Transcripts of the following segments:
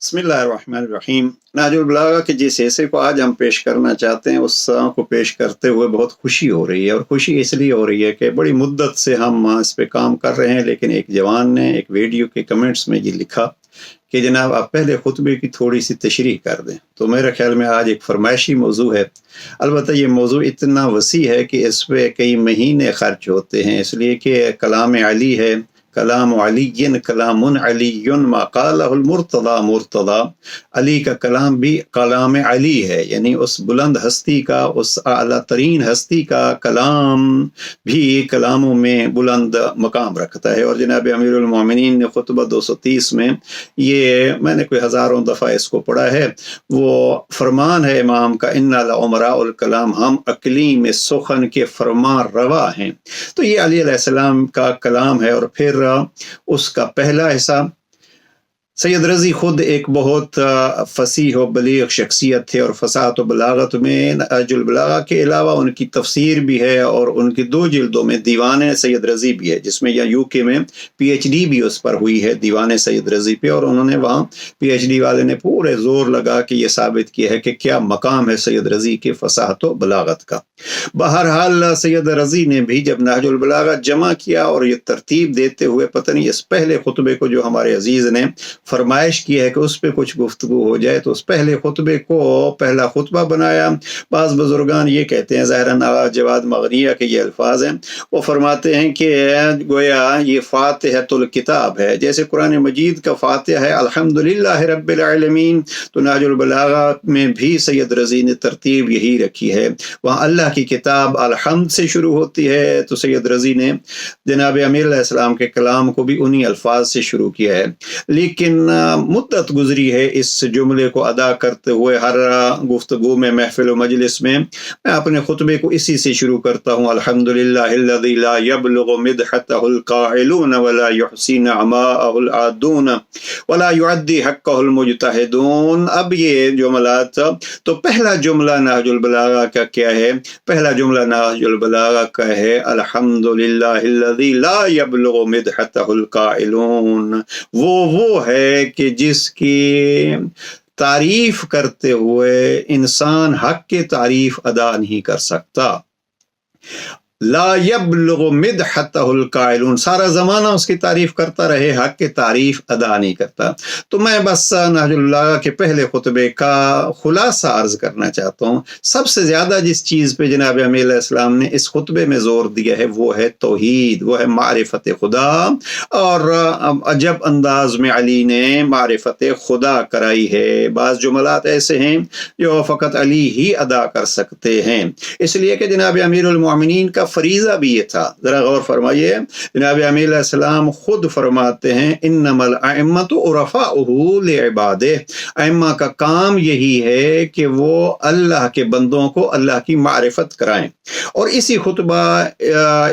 बिस्मिल्लाहिर्रहमानिर्रहीम। नाजुल बलागा के जिस हिस्से को आज हम पेश करना चाहते हैं उस को पेश करते हुए बहुत खुशी हो रही है, और खुशी इसलिए हो रही है कि बड़ी मुद्दत से हम इस पे काम कर रहे हैं। लेकिन एक जवान ने एक वीडियो के कमेंट्स में ये लिखा कि जनाब आप पहले खुतबे की थोड़ी सी तशरीह कर दें। तो मेरे ख्याल में आज एक फरमाइशी मौजू है। अलबत्ता ये मौजू इतना वसी है कि इस पे कई महीने खर्च होते हैं, इसलिए कि कलाम अली है, कलाम अलीयन कलामुन अलीयुन मा क़ालहुल मुर्तज़ा मुर्तज़ा। अली का कलाम भी कलाम अली है, यानी उस बुलंद हस्ती का, उस आला तरीन हस्ती का कलाम भी कलामों में बुलंद मकाम रखता है। और जनाब अमीरुल मोमिनीन ने खुतबा 230 में, ये मैंने कोई हज़ारों दफ़ा इसको पढ़ा है, वो फरमान है इमाम का, इन्ना लउमराउल कलाम, हम अकलीम सुखन के फरमान रवा हैं। तो ये अली अलैहिस्सलाम का कलाम है। और फिर उसका पहला हिस्सा, सैयद रज़ी खुद एक बहुत फसीह और बलीग शख्सियत थे, और फसाहत और बलागत में नाजुल बलागा के अलावा उनकी तफसीर भी है, और उनकी 2 जिल्दों में दीवान सैयद रज़ी भी है, जिसमें या यूके में PhD भी उस पर हुई है, दीवान सैयद रज़ी पे। और उन्होंने वहाँ PhD वाले ने पूरे जोर लगा कि ये साबित किया है कि क्या मकाम है सैयद रज़ी के फसाहत और बलागत का। बहरहाल सैयद रज़ी ने भी जब नाजुल बलागा जमा किया और ये तरतीब देते हुए, पता नहीं इस पहले खुतबे को जो हमारे अजीज़ ने फरमाइश की है कि उस पर कुछ गुफ्तगू हो जाए, तो उस पहले खुतबे को पहला खुतबा बनाया। बाज़ बुजुर्गान ये कहते हैं, ज़ाहिरन आगा जवाद मगनिया के ये अल्फाज हैं, वो फरमाते हैं कि गोया ये फातिहतुल किताब है, जैसे कुरान मजीद का फातिहा है अल्हम्दुलिल्लाहि रब्बिल आलमीन। तो नाजुल बलागा में भी सैयद रज़ी ने तरतीब यही रखी है। वहाँ अल्लाह की किताब अलहम्द से शुरू होती है, तो सैयद रज़ी ने जनाब अमीर अलैहिस्सलाम के कलाम को भी उन्हीं अल्फाज से शुरू किया है। लेकिन मुद्दत गुजरी है इस जुमले को अदा करते हुए। हर गुफ्तगू में, महफिल व मजलिस में मैं अपने खुतबे को इसी से शुरू करता हूँ, अल्हम्दुलिल्लाहिल्लज़ी ला यबलुगु मिदहतहुल क़ाइलून वला युहसीन अमाअहुल आदून वला युअद्दी हक़्क़हुल मुजतहिदून। अब ये जुमलात, तो पहला जुमला नाजुल बलागा का क्या है? पहला जुमला नाजुल बलागा का है अल्हम्दुलिल्लाहिल्लज़ी ला यबलुगु मिदहतहुल क़ाइलून। वो है कि जिसकी तारीफ करते हुए इंसान हक की तारीफ अदा नहीं कर सकता। ला यबलुगु मिदहतहुल क़ाइलून, सारा ज़माना उसकी तारीफ़ करता रहे, हक़ की तारीफ़ अदा नहीं करता। तो मैं बस नाजुल बलागा के पहले खुतबे का खुलासा अर्ज़ करना चाहता हूँ। सबसे ज़्यादा जिस चीज़ पे जनाब अमीर अलैहिस्सलाम ने इस खुतबे में ज़ोर दिया है वो है तौहीद, वो है मारिफत खुदा। और अजब अंदाज में अली ने मारिफत खुदा कराई है। बाज़ जुमलात ऐसे हैं जो फ़कत अली ही अदा कर सकते हैं, इसलिए कि जनाब अमीरुल मोमिनीन का फरीज़ा भी ये था। ज़रा गौर फरमाइए, जनाब अमीर अलैहिस्सलाम खुद फरमाते हैं, इन्नमल अइम्मतु उरफ़ाउहु लिइबादिह। अइम्मा का काम यही है कि वो अल्लाह के बंदों को अल्लाह की मारिफत कराएं। और इसी खुतबा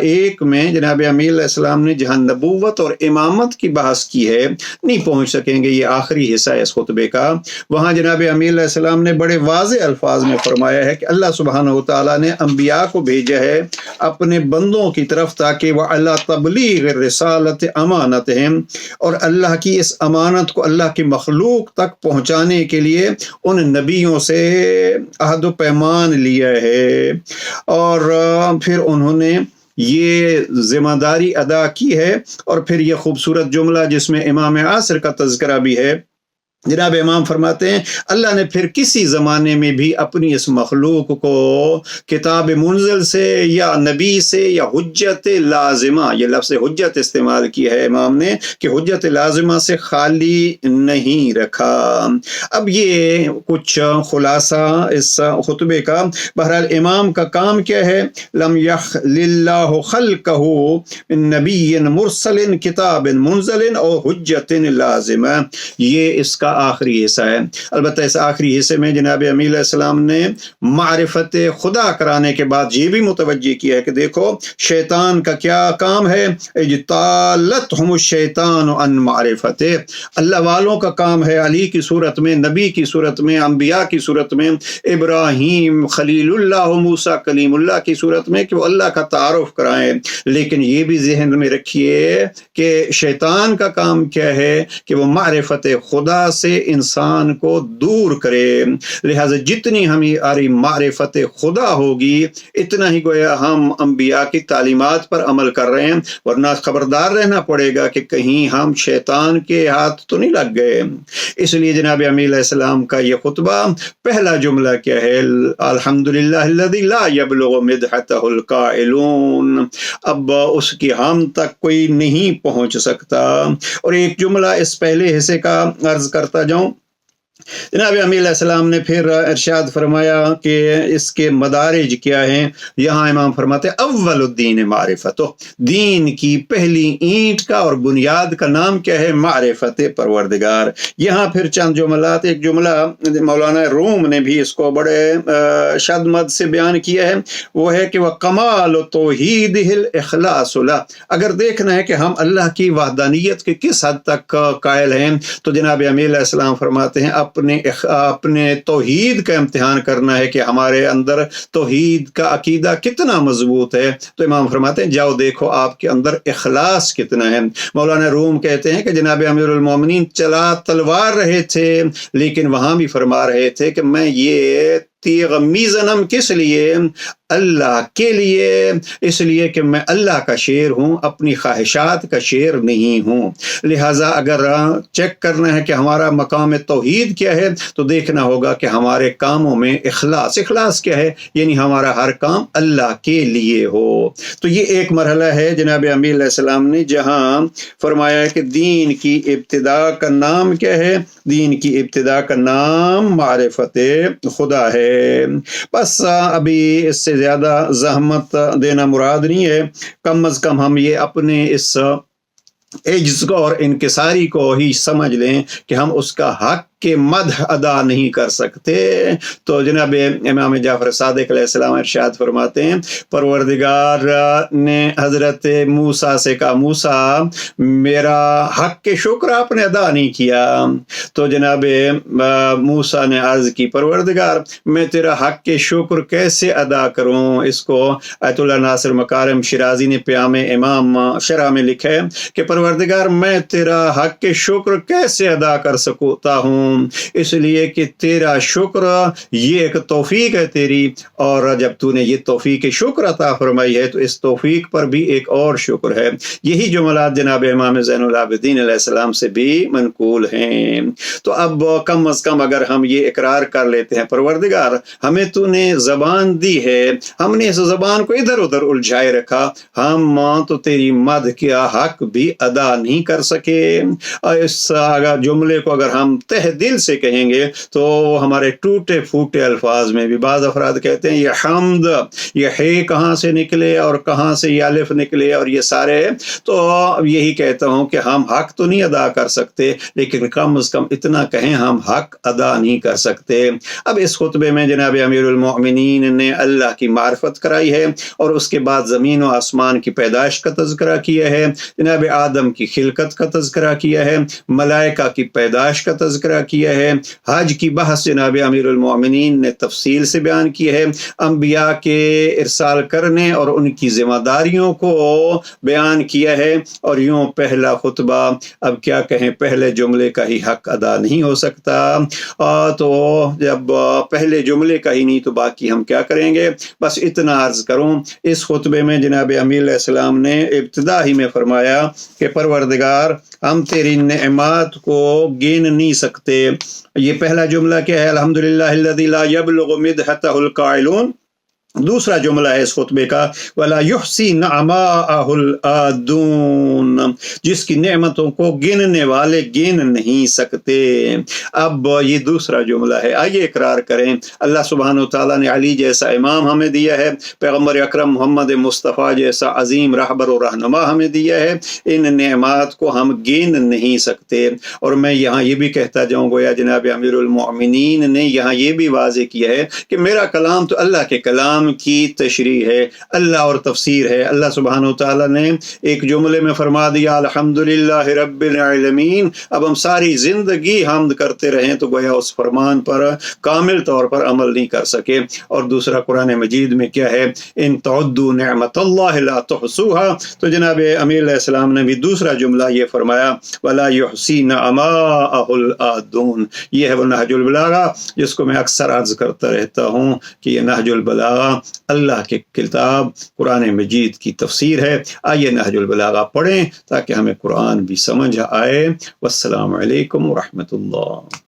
1 में जनाब अमीर अलैहिस्सलाम ने जहाँ नबूवत और इमामत की बहस की है, नहीं पहुँच सकेंगे, ये आखिरी हिस्सा है इस खुतबे का। वहाँ जनाब अमीर अलैहिस्सलाम ने बड़े वाज़े अल्फाज में फरमाया है कि अल्लाह सुब्हानहु व तआला ने अंबिया को भेजा है अपने बंदों की तरफ, ताकि वह अल्लाह तबलीग रिसालत अमानत है, और अल्लाह की इस अमानत को अल्लाह की मखलूक तक पहुँचाने के लिए उन नबियों से अहद व पैमान लिया है। और फिर उन्होंने ये जिम्मेदारी अदा की है। और फिर ये खूबसूरत जुमला जिसमें इमाम आसिर का तज़किरा भी है, जनाब इमाम फरमाते हैं, अल्लाह ने फिर किसी ज़माने में भी अपनी इस मखलूक को किताब मुनज़ल से या नबी से या हुज्जत लाजिमा, ये लफ्ज़ हुज्जत इस्तेमाल किया है इमाम ने, कि हुज्जत लाजिमा से खाली नहीं रखा। अब ये कुछ खुलासा इस खुतबे का। बहरहाल इमाम का काम क्या है? लम यख्लिल्लाहु खल्क़हु मिन नबिय्यिन मुरसलिन किताबिन मुनज़लिन और हुज्जतिन लाजिमा। ये इसका आखिरी हिस्सा है। अलबत्ता इस आखिरी हिस्से में जनाब अमीर अलैहिस्सलाम ने मारिफत खुदा कराने के बाद ये भी मुतवज्जे किया है कि देखो शैतान का क्या काम है, इज्तालतहुमुश शैतान अन मारिफत। अल्लाह वालों का काम है अली की सूरत में, नबी की सूरत में, अंबिया की सूरत में, इब्राहीम खलीलुल्लाह, मूसा कलीमुल्लाह की सूरत में, कि वो अल्लाह का तारुफ कराएं। लेकिन ये भी जहन में रखिए कि शैतान का काम क्या है कि वो मारिफत खुदा سے انسان کو دور کرے۔ لہٰذا جتنی ہماری معرفت خدا ہوگی اتنا ہی گویا ہم انبیاء کی تعلیمات پر عمل کر رہے ہیں، ورنہ خبردار رہنا پڑے گا کہ کہیں ہم شیطان کے ہاتھ تو نہیں لگ گئے۔ اس لیے جناب امیر علیہ السلام کا یہ خطبہ پہلا جملہ کیا ہے؟ الحمدللہ الذی لا یبلغ مدحتہ القائلون، اب اس کی ہم تک کوئی نہیں پہنچ سکتا۔ اور ایک جملہ اس پہلے حصے کا عرض کرتا جاؤں، جناب امیر علیہ السلام نے پھر ارشاد فرمایا کہ اس کے مدارج کیا ہیں۔ یہاں امام فرماتے ہیں اول الدین معرفت، دین کی پہلی اینٹ کا اور بنیاد کا نام کیا ہے؟ معرفت پروردگار۔ یہاں پھر چند جملات، ایک جملہ مولانا روم نے بھی اس کو بڑے شد مد سے بیان کیا ہے، وہ ہے کہ وہ کمال توحید الاخلاص له۔ اگر دیکھنا ہے کہ ہم اللہ کی وحدانیت کے کس حد تک قائل ہیں تو جناب امیر علیہ السلام فرماتے ہیں اپنے توحید کا امتحان کرنا ہے کہ ہمارے اندر توحید کا عقیدہ کتنا مضبوط ہے۔ تو امام فرماتے ہیں جاؤ دیکھو آپ کے اندر اخلاص کتنا ہے۔ مولانا روم کہتے ہیں کہ جناب امیر المومنین چلا تلوار رہے تھے، لیکن وہاں بھی فرما رہے تھے کہ میں یہ تیغ میزنم کس لیے؟ اللہ کے لیے، اس لیے کہ میں اللہ کا شیر ہوں، اپنی خواہشات کا شیر نہیں ہوں۔ لہٰذا اگر چیک کرنا ہے کہ ہمارا مقام توحید کیا ہے تو دیکھنا ہوگا کہ ہمارے کاموں میں اخلاص کیا ہے، یعنی ہمارا ہر کام اللہ کے لیے ہو۔ تو یہ ایک مرحلہ ہے جناب امیر علیہ السلام نے جہاں فرمایا کہ دین کی ابتدا کا نام کیا ہے؟ دین کی ابتدا کا نام معرفت خدا ہے۔ بس ابھی اس سے زیادہ زحمت دینا مراد نہیں ہے، کم از کم ہم یہ اپنے اس عجز کو اور انکساری کو ہی سمجھ لیں کہ ہم اس کا حق کے مدح ادا نہیں کر سکتے۔ تو جناب امام جعفر صادق علیہ السلام ارشاد فرماتے ہیں پروردگار نے حضرت موسیٰ سے کہا موسیٰ میرا حق کے شکر آپ نے ادا نہیں کیا۔ تو جناب موسیٰ نے عرض کی پروردگار میں تیرا حق کے شکر کیسے ادا کروں؟ اس کو آیت اللہ ناصر مکارم شیرازی نے پیام امام شرح میں لکھا ہے کہ پروردگار میں تیرا حق کے شکر کیسے ادا کر سکتا ہوں؟ اس لیے کہ تیرا شکر یہ ایک توفیق ہے تیری، اور جب تو نے یہ توفیق شکر عطا فرمائی ہے تو اس توفیق پر بھی ایک اور شکر ہے۔ یہی جملات جناب امام زین العابدین علیہ السلام سے بھی منقول ہیں۔ تو اب کم از کم اگر ہم یہ اقرار کر لیتے ہیں پروردگار ہمیں تو نے زبان دی ہے، ہم نے اس زبان کو ادھر ادھر الجھائے رکھا، ہم تو تیری مدح کا حق بھی ادا نہیں کر سکے۔ اس جملے کو اگر ہم تہ دل سے کہیں گے تو ہمارے ٹوٹے پھوٹے الفاظ میں بھی بعض افراد کہتے ہیں یہ حمد، یہ ہے کہاں سے نکلے اور کہاں سے یہ الف نکلے اور یہ سارے، تو یہی کہتا ہوں کہ ہم حق تو نہیں ادا کر سکتے لیکن کم از کم اتنا کہیں ہم حق ادا نہیں کر سکتے۔ اب اس خطبے میں جناب امیر المؤمنین نے اللہ کی معرفت کرائی ہے اور اس کے بعد زمین و آسمان کی پیدائش کا تذکرہ کیا ہے، جناب آدم کی خلقت کا تذکرہ کیا ہے، ملائکہ کی پیدائش کا تذکرہ کیا ہے، حج کی بحث جناب امیر المؤمنین نے تفصیل سے بیان کی ہے، انبیاء کے ارسال کرنے اور ان کی ذمہ داریوں کو بیان کیا ہے، اور یوں پہلا خطبہ اب کیا کہیں پہلے جملے کا ہی حق ادا نہیں ہو سکتا۔ تو جب پہلے جملے کا ہی نہیں تو باقی ہم کیا کریں گے؟ بس اتنا عرض کروں اس خطبے میں جناب امیر علیہ السلام نے ابتدا ہی میں فرمایا کہ پروردگار ہم تیری نعمات کو گن نہیں سکتے۔ یہ پہلا جملہ کیا ہے؟ الحمدللہ الذی لا یبلغ مدحتہ القائلون۔ دوسرا جملہ ہے اس خطبے کا وَلَا يُحْصِي نَعْمَاءَهُ الْعَادُونَ، جس کی نعمتوں کو گننے والے گن نہیں سکتے۔ اب یہ دوسرا جملہ ہے، آئیے اقرار کریں اللہ سبحانہ وتعالیٰ نے علی جیسا امام ہمیں دیا ہے، پیغمبر اکرم محمد مصطفیٰ جیسا عظیم رہبر و رہنما ہمیں دیا ہے، ان نعمات کو ہم گن نہیں سکتے۔ اور میں یہاں یہ بھی کہتا جاؤں گویا جناب امیر المؤمنین نے یہاں یہ بھی واضح کیا ہے کہ میرا کلام تو اللہ کے کلام کلام کی تشریح ہے، اللہ اور تفسیر ہے۔ اللہ سبحانہ و تعالیٰ نے ایک جملے میں فرما دیا الحمدللہ رب العالمین، اب ہم ساری زندگی حمد کرتے رہیں تو گویا اس فرمان پر کامل طور پر عمل نہیں کر سکے۔ اور دوسرا قرآن مجید میں کیا ہے، ان تعدوا نعمت اللہ لا تحصوها، تو جناب امیر علیہ السلام نے بھی دوسرا جملہ یہ فرمایا ولا یحصی نعماءہ العادون۔ یہ ہے وہ نہج البلاغہ جس کو میں اکثر عرض کرتا رہتا ہوں کہ یہ نہج البلاغہ اللہ کی کتاب قرآن مجید کی تفسیر ہے۔ آئیے نہج البلاغہ پڑھیں تاکہ ہمیں قرآن بھی سمجھ آئے۔ والسلام علیکم ورحمۃ اللہ۔